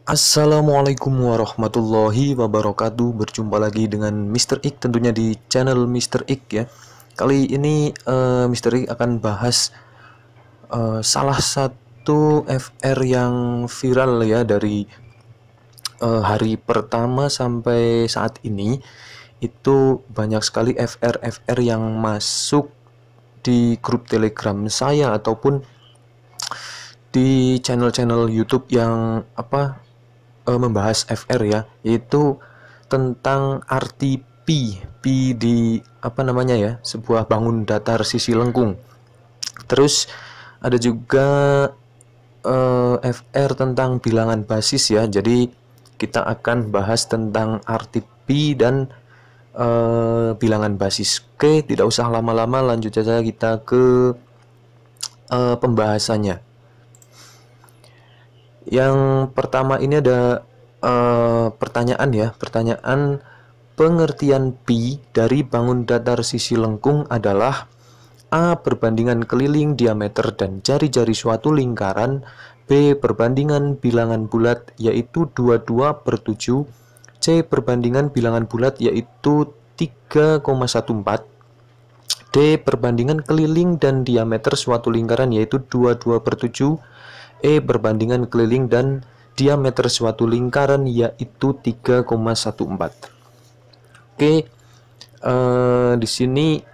Assalamualaikum warahmatullahi wabarakatuh. Berjumpa lagi dengan Mr. Ik tentunya di channel Mr. Ik ya. Kali ini Mr. Ik akan bahas salah satu FR yang viral ya dari hari pertama sampai saat ini. Itu banyak sekali FR yang masuk di grup Telegram saya ataupun di channel-channel YouTube yang membahas FR ya, yaitu tentang arti P di sebuah bangun datar sisi lengkung. Terus ada juga FR tentang bilangan basis ya. Jadi kita akan bahas tentang arti P dan bilangan basis. Oke, tidak usah lama-lama, lanjut saja kita ke pembahasannya. Yang pertama ini ada pertanyaan ya. Pertanyaan, pengertian Pi dari bangun datar sisi lengkung adalah: A. Perbandingan keliling, diameter, dan jari-jari suatu lingkaran. B. Perbandingan bilangan bulat yaitu 22/7. C. Perbandingan bilangan bulat yaitu 3,14. D. Perbandingan keliling dan diameter suatu lingkaran yaitu 22/7. E. Perbandingan keliling dan diameter suatu lingkaran yaitu 3,14. Oke, di sini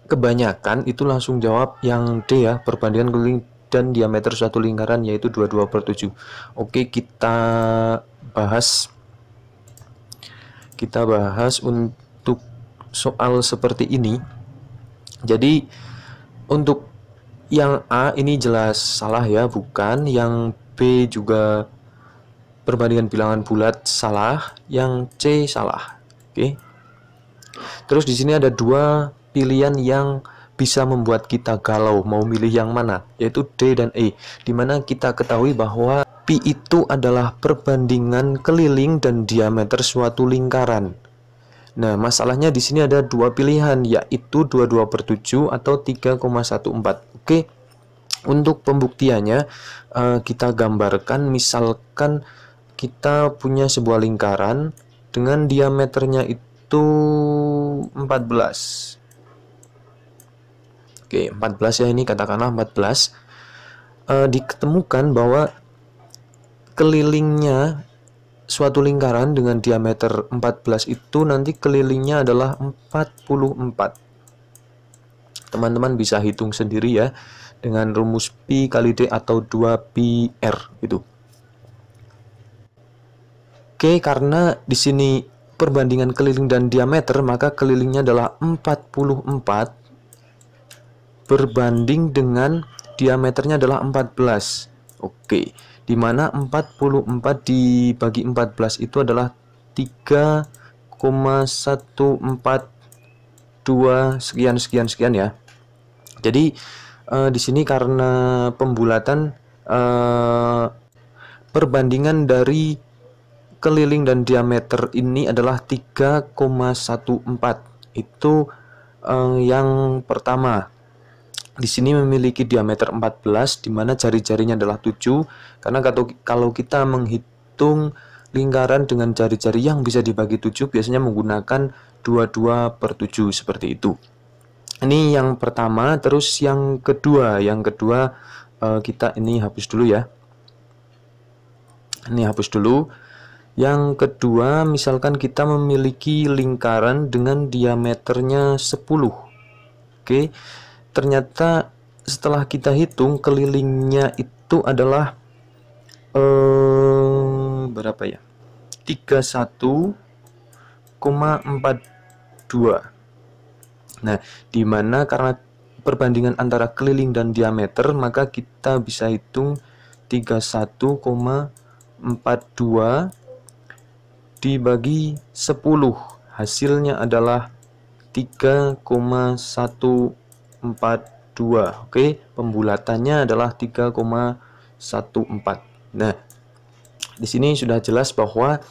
kebanyakan itu langsung jawab yang D ya, perbandingan keliling dan diameter suatu lingkaran yaitu 22/7. Oke, kita bahas untuk soal seperti ini. Jadi untuk yang A ini jelas salah ya, bukan. Yang B juga perbandingan bilangan bulat salah, yang C salah. Oke. Terus di sini ada dua pilihan yang bisa membuat kita galau mau milih yang mana, yaitu D dan E. Dimana kita ketahui bahwa Pi itu adalah perbandingan keliling dan diameter suatu lingkaran. Nah, masalahnya di sini ada dua pilihan, yaitu 22/7 atau 3,14. Oke. Untuk pembuktiannya kita gambarkan, misalkan kita punya sebuah lingkaran dengan diameternya itu 14. Oke, 14 ya, ini katakanlah 14. Diketemukan bahwa kelilingnya suatu lingkaran dengan diameter 14 itu nanti kelilingnya adalah 44. Teman-teman bisa hitung sendiri ya dengan rumus Pi kali D atau 2πr gitu. Oke, karena di sini perbandingan keliling dan diameter, maka kelilingnya adalah 44 berbanding dengan diameternya adalah 14. Oke, dimana 44 dibagi 14 itu adalah 3,142 sekian ya. Jadi di sini karena pembulatan perbandingan dari keliling dan diameter ini adalah 3,14. Itu yang pertama. Di sini memiliki diameter 14, di mana jari-jarinya adalah 7. Karena kalau kita menghitung lingkaran dengan jari-jari yang bisa dibagi 7, biasanya menggunakan 22/7 seperti itu. Ini yang pertama. Terus yang kedua kita ini hapus dulu ya. Ini hapus dulu. Yang kedua, misalkan kita memiliki lingkaran dengan diameternya 10. Oke. Ternyata setelah kita hitung kelilingnya itu adalah berapa ya? 31,42. Nah, dimana karena perbandingan antara keliling dan diameter, maka kita bisa hitung 31,42 dibagi 10. Hasilnya adalah 3,142. Oke, pembulatannya adalah 3,14. Nah, di sini sudah jelas bahwa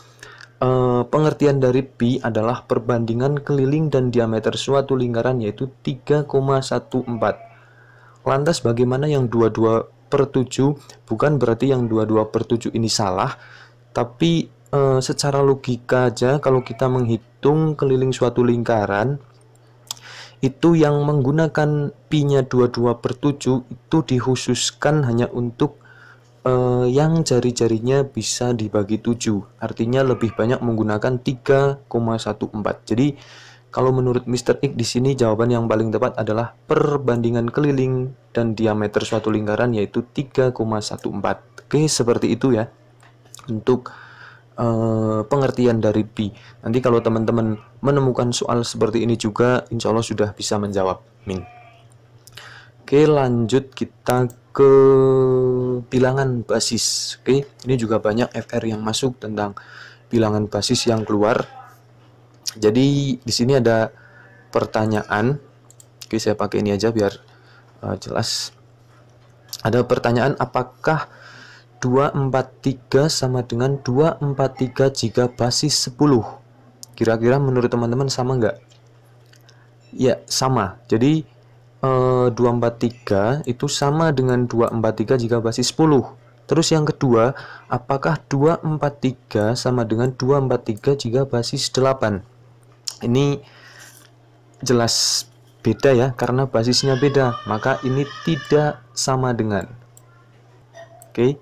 pengertian dari Pi adalah perbandingan keliling dan diameter suatu lingkaran yaitu 3,14. Lantas bagaimana yang 22/7? Bukan berarti yang 22/7 ini salah. Tapi secara logika aja, kalau kita menghitung keliling suatu lingkaran, itu yang menggunakan pi-nya 22/7 itu dikhususkan hanya untuk yang jari-jarinya bisa dibagi 7. Artinya lebih banyak menggunakan 3,14. Jadi kalau menurut Mr. X di sini jawaban yang paling tepat adalah perbandingan keliling dan diameter suatu lingkaran yaitu 3,14. Oke, seperti itu ya untuk pengertian dari pi. Nanti kalau teman-teman menemukan soal seperti ini juga, insya Allah sudah bisa menjawab. Min. Oke, lanjut kita ke bilangan basis. Oke, ini juga banyak FR yang masuk tentang bilangan basis yang keluar. Jadi di sini ada pertanyaan. Oke, saya pakai ini aja biar jelas. Ada pertanyaan, apakah 243 sama dengan 243 jika basis 10? Kira-kira menurut teman-teman sama nggak? Ya, sama. Jadi 243 itu sama dengan 243 jika basis 10. Terus yang kedua, apakah 243 sama dengan 243 jika basis 8? Ini jelas beda ya, karena basisnya beda. Maka ini tidak sama dengan. Oke.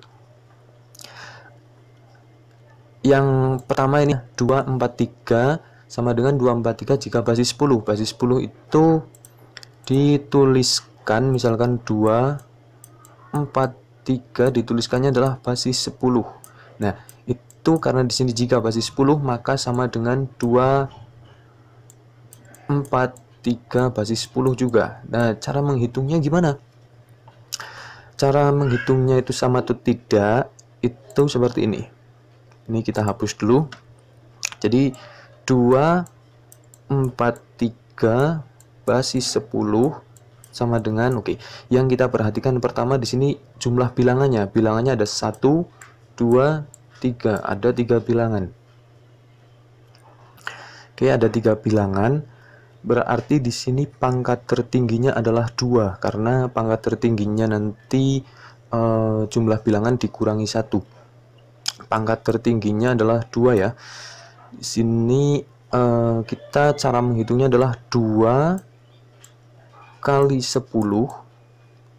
Yang pertama ini 243 sama dengan 243 jika basis 10. Basis 10 itu dituliskan misalkan 243 dituliskannya adalah basis 10. Nah, itu karena di sini jika basis 10 maka sama dengan 243 basis 10 juga. Nah, cara menghitungnya gimana? Cara menghitungnya itu sama atau tidak itu seperti ini. Ini kita hapus dulu. Jadi 243 basis 10 sama dengan yang kita perhatikan pertama di sini jumlah bilangannya. Bilangannya ada 1 2 3, ada 3 bilangan. Oke, ada 3 bilangan. Berarti di sini pangkat tertingginya adalah 2 karena pangkat tertingginya nanti jumlah bilangan dikurangi 1. Pangkat tertingginya adalah 2 ya. Di sini kita cara menghitungnya adalah 2 kali 10.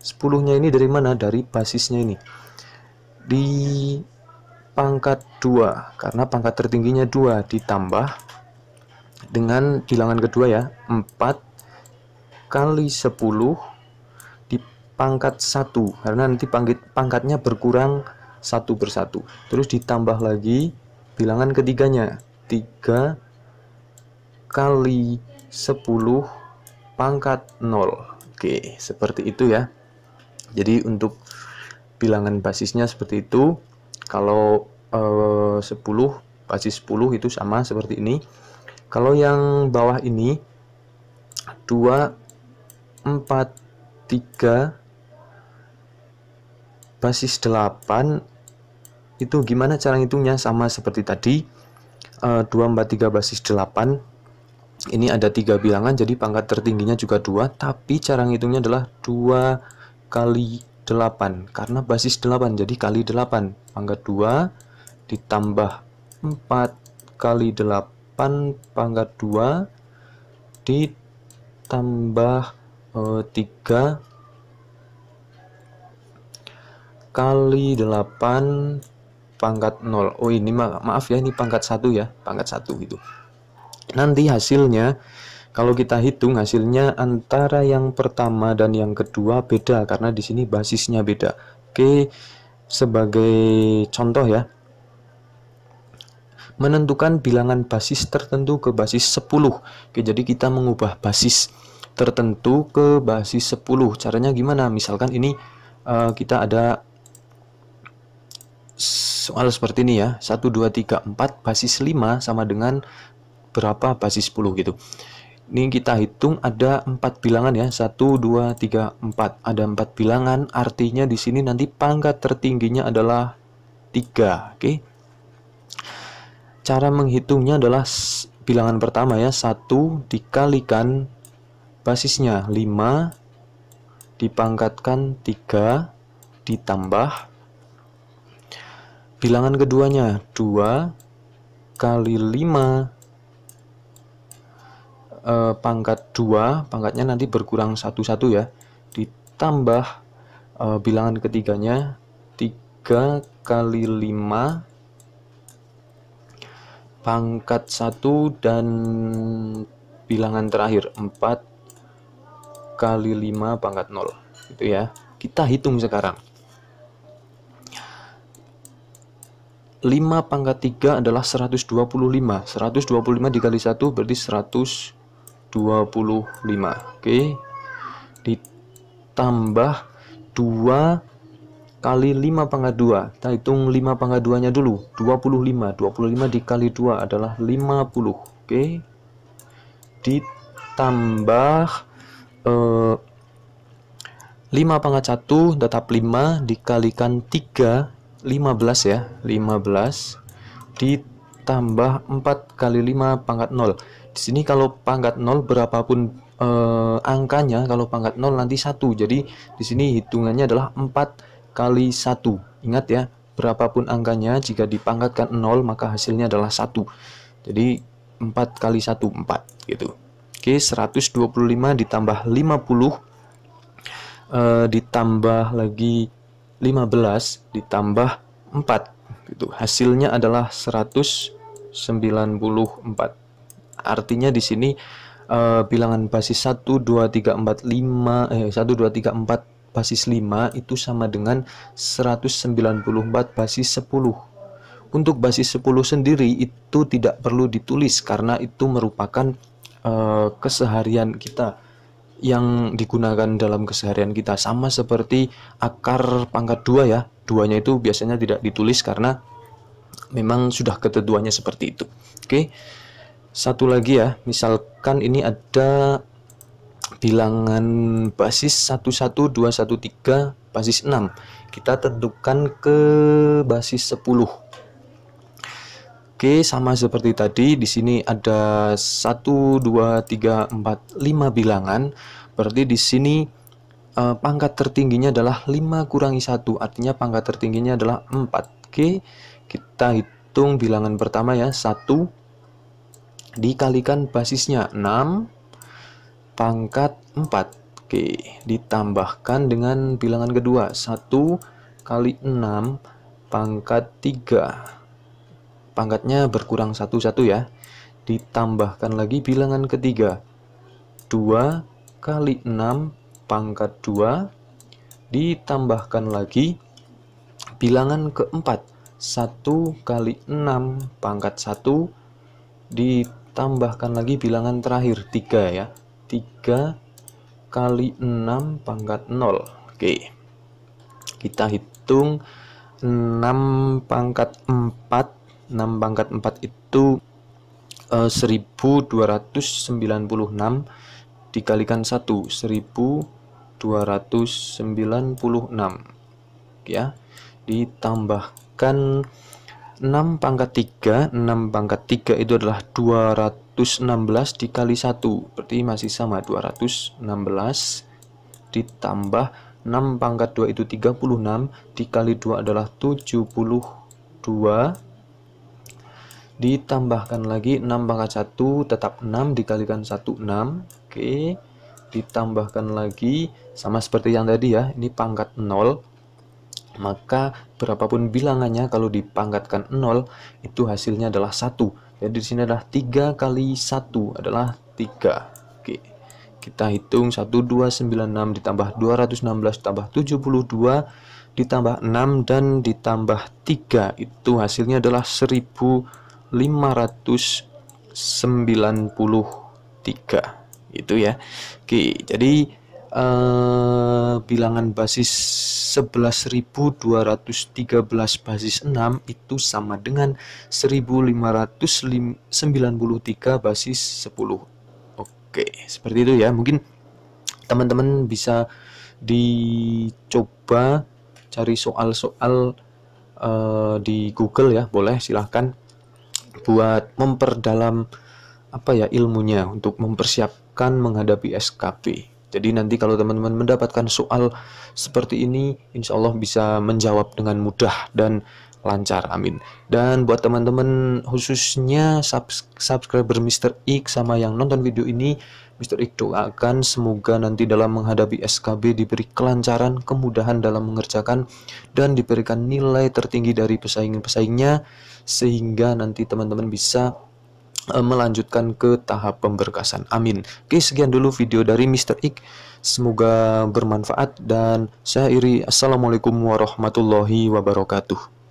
10-nya ini dari mana? Dari basisnya ini. Di pangkat 2 karena pangkat tertingginya 2 ditambah dengan bilangan kedua ya, 4 kali 10 di pangkat 1 karena nanti pangkatnya berkurang satu persatu. Terus ditambah lagi bilangan ketiganya 3 kali 10 pangkat 0. Oke, seperti itu ya. Jadi untuk bilangan basisnya seperti itu. Kalau 10 basis 10 itu sama seperti ini. Kalau yang bawah ini 2 4 3 basis 8 itu gimana cara hitungnya? Sama seperti tadi, 243 basis 8. Ini ada 3 bilangan, jadi pangkat tertingginya juga 2, tapi cara ngitungnya adalah 2 kali 8 karena basis 8, jadi kali 8. Pangkat 2 ditambah 4 kali 8 pangkat 2 ditambah 3 kali 8 pangkat 0. Oh, ini maaf ya, ini pangkat 1 ya, pangkat 1 gitu. Nanti hasilnya kalau kita hitung hasilnya antara yang pertama dan yang kedua beda karena di sini basisnya beda. Oke, sebagai contoh ya. Menentukan bilangan basis tertentu ke basis 10. Oke, jadi kita mengubah basis tertentu ke basis 10. Caranya gimana? Misalkan ini kita ada soal seperti ini ya, 1 2 3 4 basis 5 sama dengan berapa basis 10 gitu. Ini kita hitung ada 4 bilangan ya, 1 2 3 4. Ada 4 bilangan, artinya di sini nanti pangkat tertingginya adalah 3. Oke. Cara menghitungnya adalah bilangan pertama ya, 1 dikalikan basisnya 5 dipangkatkan 3 ditambah bilangan keduanya 2 kali 5 pangkat 2, pangkatnya nanti berkurang 1 ya, ditambah bilangan ketiganya 3 kali 5 pangkat 1 dan bilangan terakhir 4 kali 5 pangkat 0 gitu ya. Kita hitung sekarang. 5 pangkat 3 adalah 125. 125 dikali 1 berarti 125. Oke. Ditambah 2 kali 5 pangkat 2. Kita hitung 5 pangkat 2 nya dulu. 25. 25 dikali 2 adalah 50. Oke. Ditambah 5 pangkat 1 tetap 5 dikalikan 3, 15 ya, 15 ditambah 4 kali 5 pangkat 0. Di sini kalau pangkat 0 berapapun angkanya, kalau pangkat 0 nanti 1. Jadi di sini hitungannya adalah 4 kali 1. Ingat ya, berapapun angkanya jika dipangkatkan 0 maka hasilnya adalah 1. Jadi 4 kali 1 4 gitu. Oke, 125 ditambah 50 ditambah lagi 15 ditambah 4 gitu. Hasilnya adalah 194. Artinya di sini bilangan basis 1 2 3 4 5 1 2 3 4 basis 5 itu sama dengan 194 basis 10. Untuk basis 10 sendiri itu tidak perlu ditulis karena itu merupakan keseharian kita, yang digunakan dalam keseharian kita, sama seperti akar pangkat 2 ya. 2-nya itu biasanya tidak ditulis karena memang sudah ketentuannya seperti itu. Oke. Satu lagi ya, misalkan ini ada bilangan basis 11 213 basis 6. Kita tentukan ke basis 10. Oke, sama seperti tadi, di sini ada 1 2 3 4 5 bilangan. Berarti di sini pangkat tertingginya adalah 5 kurangi 1, artinya pangkat tertingginya adalah 4. Oke, kita hitung bilangan pertama ya, 1 dikalikan basisnya 6 pangkat 4. Oke, ditambahkan dengan bilangan kedua, 1 kali 6 pangkat 3. Pangkatnya berkurang 1 ya. Ditambahkan lagi bilangan ketiga, 2 kali 6 pangkat 2. Ditambahkan lagi bilangan keempat, 1 kali 6 pangkat 1. Ditambahkan lagi bilangan terakhir 3 ya, 3 kali 6 pangkat 0. Oke, kita hitung 6 pangkat 4. 6 pangkat 4 itu 1296 dikalikan 1, 1296 ya. Ditambahkan 6 pangkat 3. 6 pangkat 3 itu adalah 216 dikali 1, berarti masih sama, 216 ditambah 6 pangkat 2 itu 36 dikali 2 adalah 72. Ditambahkan lagi 6 pangkat 1 tetap 6 dikalikan 1 6. Oke, ditambahkan lagi sama seperti yang tadi ya, ini pangkat 0, maka berapapun bilangannya kalau dipangkatkan 0 itu hasilnya adalah 1. Jadi di sini adalah 3 kali 1 adalah 3. Oke, kita hitung 1296 ditambah 216 ditambah 72 ditambah 6 dan ditambah 3, itu hasilnya adalah 1593 itu ya. Oke, jadi bilangan basis 11.213 basis 6 itu sama dengan 1593 basis 10. Oke, seperti itu ya. Mungkin teman-teman bisa dicoba cari soal-soal di Google ya, boleh silahkan, buat memperdalam ilmunya untuk mempersiapkan menghadapi SKP. Jadi nanti kalau teman-teman mendapatkan soal seperti ini, insya Allah bisa menjawab dengan mudah dan lancar, amin. Dan buat teman-teman khususnya subscriber Mr. X sama yang nonton video ini, Mr. X doakan semoga nanti dalam menghadapi SKB diberi kelancaran, kemudahan dalam mengerjakan, dan diberikan nilai tertinggi dari pesaing-pesaingnya, sehingga nanti teman-teman bisa melanjutkan ke tahap pemberkasan, amin. Oke, sekian dulu video dari Mr. X, semoga bermanfaat, dan saya Iri, assalamualaikum warahmatullahi wabarakatuh.